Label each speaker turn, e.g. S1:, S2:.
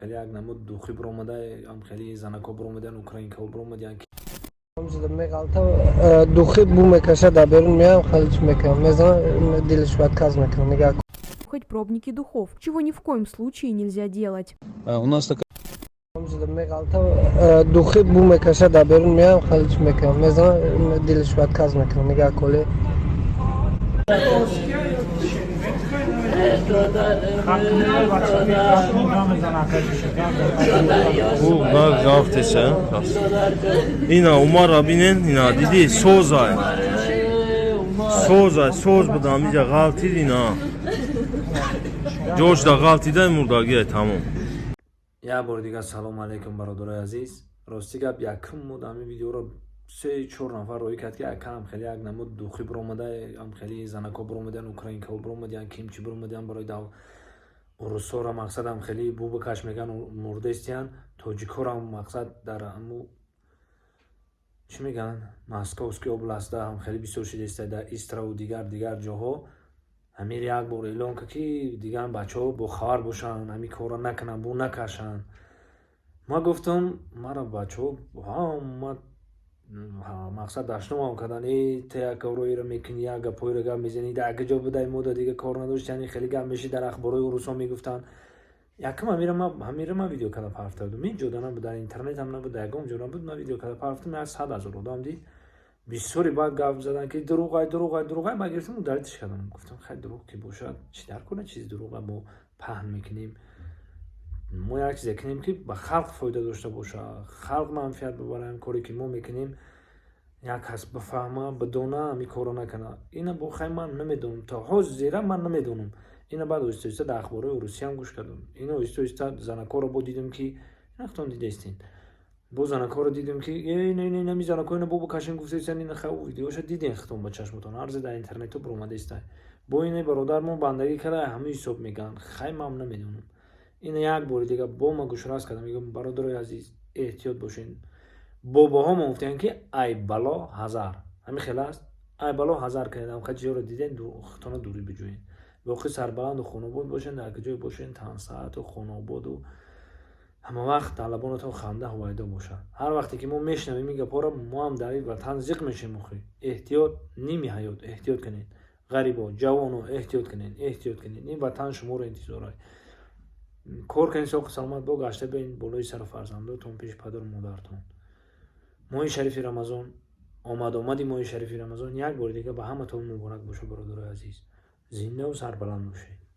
S1: خیلی یک نمود دوخی برآمده هم خیلی زنکا برآمدن اوکراینکا برآمدن
S2: میغلطه دخی بو میکشه در بیرون میام خلیج میکنم میزنم دلش отказ میکنم نگاه
S3: Хоть пробники духов, чего ни в коем случае нельзя делать.
S4: У нас такая
S2: میغلطه دخی بو میکشه در بیرون میام خلیج میکنم میزنم دلش отказ میکنم نگاه کلی
S4: bu gavtese. İna Umar abinin ina dedi sozay. Soz budam iyice gavtid ina. Josh da gavtiden murdagiye tamam.
S1: یا بار دیگه سلام علیکم برادرای عزیز. راستی گپ یکم مود همین ویدیو رو 3-4 نفر روی کرد که یکم خیلی یک نمود دوخی برآمده هم خیلی زنکا برآمدن اوکراینکا برآمدن کیمچی برآمدن برای داو روسا را مقصد هم خیلی بو بکش میگن مرده استیان توجیکا را مقصد در همو چی میگن مسکوسکی اوبلاست هم خیلی بسیار شده است در ایسترا و دیگر جاها همین یک بار اعلان که دیگر بچه‌ها با خبر باشن همین کارا نکنن بو نکشن. ما گفتم مرا بچه‌ها ما مقصد داشتم هم کردن ای تا کاروی رو میکنی یا گپوی رو گم میزنی در اگه جا بدای مود دیگه کار نداشت یعنی خیلی گم میشی در اخبارای روسا میگفتن یکم همیره ما ویدیو کردم هفته بود می جدا نبود در اینترنت هم نبود در گم جدا بود ما ویدیو کردم هفته از 100,000 آدم دید بسیاری بعد گفت زدن که دروغه ما گفتم مدارتش کردم گفتم خیلی دروغ کی باشد چی در کنه چیز دروغه ما پهن میکنیم ما یک چیزی کنیم که به خلق فایده داشته باشه خلق منفعت ببره این کاری که ما میکنیم یک کس بفهمه بدونه می کارو نکنه اینا بخوای من نمیدونم تا حوز زیرا من نمیدونم اینا بعد اوسته در اخبارای روسی هم گوش کردم اینا اوسته زنکا رو بود دیدم که نختون دیدستین بو زنکا رو دیدم که نه نمی زنکا اینو بو بکشین گفته این خو ویدیوش دیدین ختم با چشمتون عرض در اینترنت رو اومده است بو این برادرمون بندگی کرده همه حساب میگن خیلی من نمیدونم اینا یک بار دیگه با ما گوش راست کردم میگم برادرای عزیز احتیاط باشین باباها گفتن که ای بالا هزار همین خیلی است ای بالا هزار کردم خیلی جا رو دیدین خطانه دوری بجوین واقعی سربلند و خانوباد باشین در کجای باشین تن ساعت و خانوباد و همه وقت طالبانتون خنده هوایدا باشه هر وقتی که ما میشنویم میگه پارا ما هم در وطن زیق میشیم مخی احتیاط نیمی حیات احتیاط کنین غریبا جوانو احتیاط کنین این وطن شما رو انتظاره کار کنین سوق سلامت با گشته بین بالای سر فرزنداتون پیش پدر و مادرتون ماه شریف رمضان آمدی ماه شریف رمضان یک بار دیگه به همتون مبارک باشه برادرای عزیز زنده و سربلند باشید.